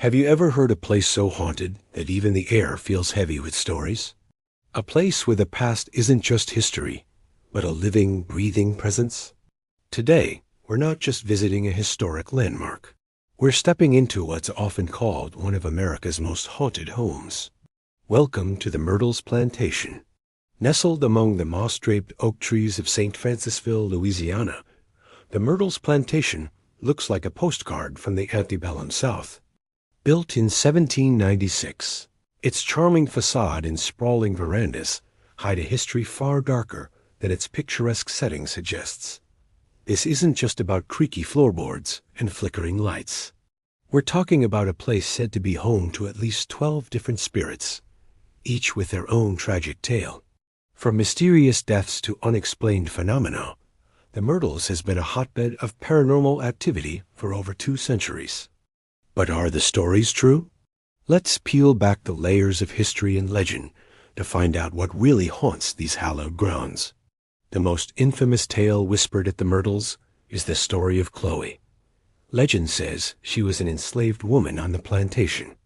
Have you ever heard a place so haunted that even the air feels heavy with stories? A place where the past isn't just history, but a living, breathing presence? Today, we're not just visiting a historic landmark. We're stepping into what's often called one of America's most haunted homes. Welcome to the Myrtles Plantation. Nestled among the moss-draped oak trees of St. Francisville, Louisiana, the Myrtles Plantation looks like a postcard from the antebellum South. Built in 1796, its charming facade and sprawling verandas hide a history far darker than its picturesque setting suggests. This isn't just about creaky floorboards and flickering lights. We're talking about a place said to be home to at least 12 different spirits, each with their own tragic tale. From mysterious deaths to unexplained phenomena, the Myrtles has been a hotbed of paranormal activity for over 2 centuries. But are the stories true? Let's peel back the layers of history and legend to find out what really haunts these hallowed grounds. The most infamous tale whispered at the Myrtles is the story of Chloe. Legend says she was an enslaved woman on the plantation.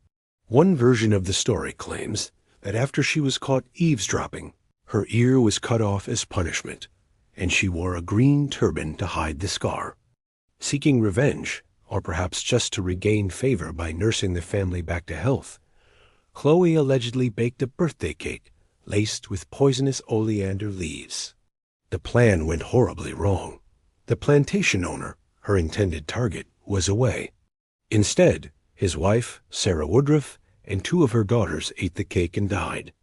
One version of the story claims that after she was caught eavesdropping, her ear was cut off as punishment, and she wore a green turban to hide the scar. Seeking revenge, or perhaps just to regain favor by nursing the family back to health, Chloe allegedly baked a birthday cake laced with poisonous oleander leaves. The plan went horribly wrong. The plantation owner, her intended target, was away. Instead, his wife, Sarah Woodruff, and 2 of her daughters ate the cake and died.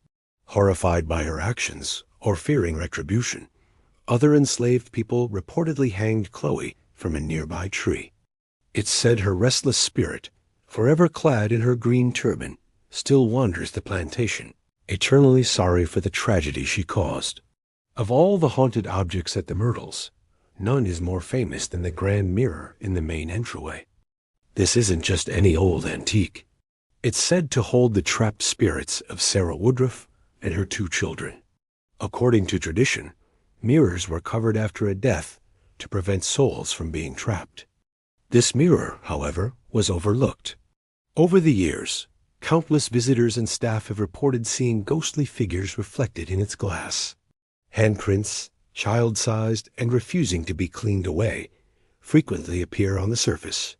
Horrified by her actions, or fearing retribution, other enslaved people reportedly hanged Chloe from a nearby tree. It's said her restless spirit, forever clad in her green turban, still wanders the plantation, eternally sorry for the tragedy she caused. Of all the haunted objects at the Myrtles, none is more famous than the grand mirror in the main entryway. This isn't just any old antique. It's said to hold the trapped spirits of Sarah Woodruff and her 2 children. According to tradition, mirrors were covered after a death to prevent souls from being trapped. This mirror, however, was overlooked. Over the years, countless visitors and staff have reported seeing ghostly figures reflected in its glass. Handprints, child-sized and refusing to be cleaned away, frequently appear on the surface.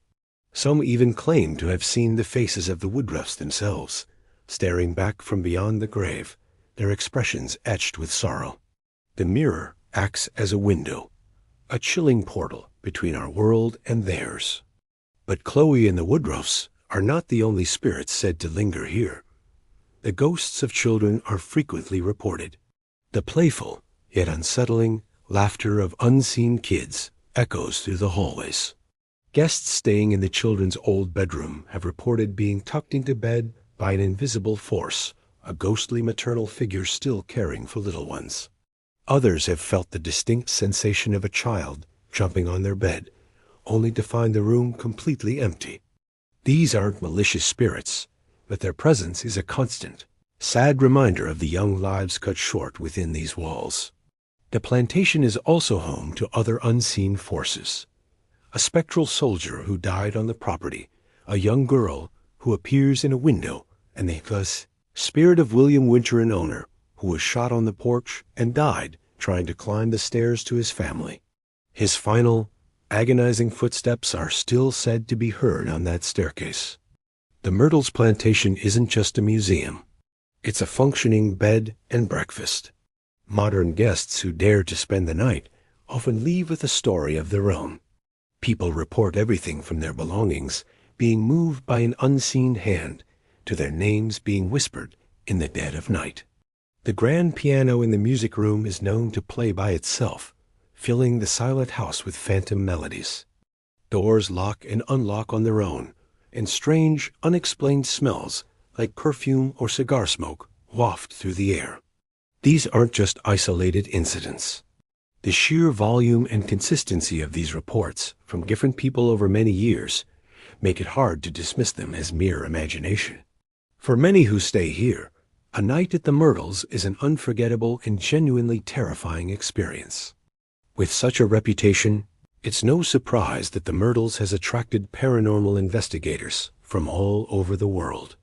Some even claim to have seen the faces of the Woodruffs themselves, staring back from beyond the grave, their expressions etched with sorrow. The mirror acts as a window, a chilling portal between our world and theirs. But Chloe and the Woodruffs are not the only spirits said to linger here. The ghosts of children are frequently reported. The playful, yet unsettling, laughter of unseen kids echoes through the hallways. Guests staying in the children's old bedroom have reported being tucked into bed by an invisible force, a ghostly maternal figure still caring for little ones. Others have felt the distinct sensation of a child jumping on their bed, only to find the room completely empty. These aren't malicious spirits, but their presence is a constant, sad reminder of the young lives cut short within these walls. The plantation is also home to other unseen forces. A spectral soldier who died on the property, a young girl who appears in a window, and the spirit of William Winter, an owner, who was shot on the porch and died trying to climb the stairs to his family. His final, agonizing footsteps are still said to be heard on that staircase. The Myrtles Plantation isn't just a museum. It's a functioning bed and breakfast. Modern guests who dare to spend the night often leave with a story of their own. People report everything from their belongings being moved by an unseen hand to their names being whispered in the dead of night. The grand piano in the music room is known to play by itself, filling the silent house with phantom melodies. Doors lock and unlock on their own, and strange, unexplained smells like perfume or cigar smoke waft through the air. These aren't just isolated incidents. The sheer volume and consistency of these reports from different people over many years make it hard to dismiss them as mere imagination. For many who stay here, a night at the Myrtles is an unforgettable and genuinely terrifying experience. With such a reputation, it's no surprise that the Myrtles has attracted paranormal investigators from all over the world.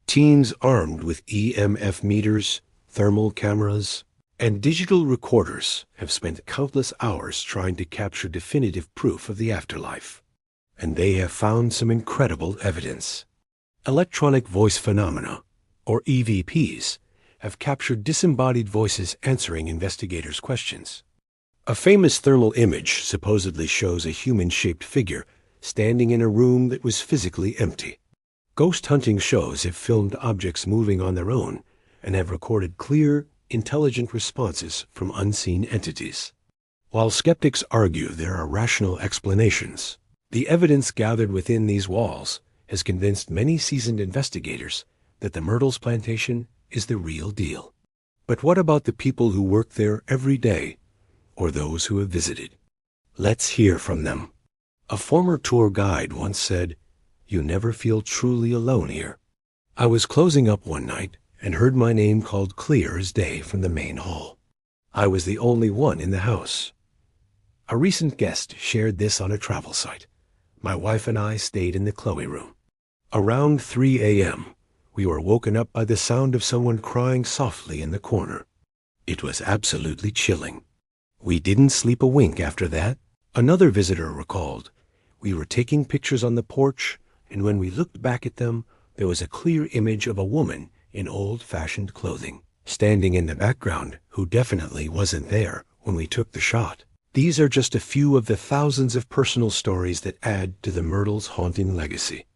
Teens armed with EMF meters, thermal cameras, and digital recorders have spent countless hours trying to capture definitive proof of the afterlife. And they have found some incredible evidence. Electronic voice phenomena, or EVPs, have captured disembodied voices answering investigators' questions. A famous thermal image supposedly shows a human-shaped figure standing in a room that was physically empty. Ghost hunting shows have filmed objects moving on their own and have recorded clear, intelligent responses from unseen entities. While skeptics argue there are rational explanations, the evidence gathered within these walls has convinced many seasoned investigators that the Myrtles Plantation is the real deal. But what about the people who work there every day, or those who have visited? Let's hear from them. A former tour guide once said, "You never feel truly alone here." I was closing up one night and heard my name called clear as day from the main hall. I was the only one in the house. A recent guest shared this on a travel site. My wife and I stayed in the Chloe room. Around 3 a.m., we were woken up by the sound of someone crying softly in the corner. It was absolutely chilling. We didn't sleep a wink after that. Another visitor recalled, "We were taking pictures on the porch, and when we looked back at them, there was a clear image of a woman in old-fashioned clothing, standing in the background, who definitely wasn't there when we took the shot." These are just a few of the thousands of personal stories that add to the Myrtles haunting legacy.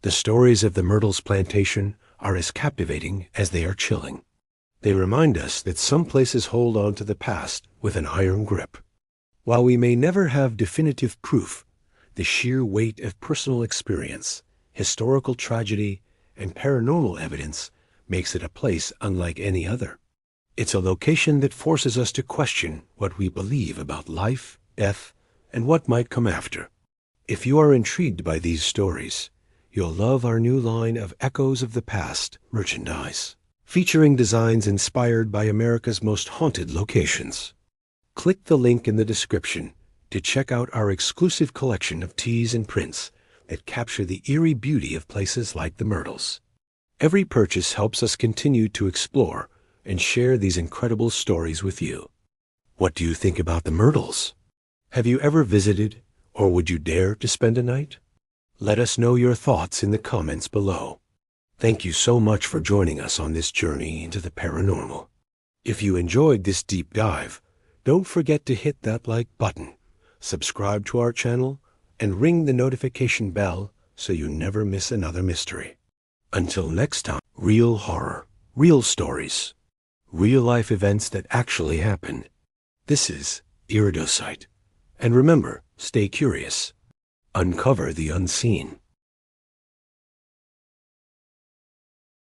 The stories of the Myrtles Plantation are as captivating as they are chilling. They remind us that some places hold on to the past with an iron grip. While we may never have definitive proof, the sheer weight of personal experience, historical tragedy, and paranormal evidence makes it a place unlike any other. It's a location that forces us to question what we believe about life, death, and what might come after. If you are intrigued by these stories, you'll love our new line of Echoes of the Past merchandise, featuring designs inspired by America's most haunted locations. Click the link in the description to check out our exclusive collection of tees and prints that capture the eerie beauty of places like the Myrtles. Every purchase helps us continue to explore and share these incredible stories with you. What do you think about the Myrtles? Have you ever visited, or would you dare to spend a night? Let us know your thoughts in the comments below. Thank you so much for joining us on this journey into the paranormal. If you enjoyed this deep dive, don't forget to hit that like button, subscribe to our channel, and ring the notification bell so you never miss another mystery. Until next time, real horror, real stories, real-life events that actually happened. This is EerieDoseYT. And remember, stay curious. Uncover the unseen.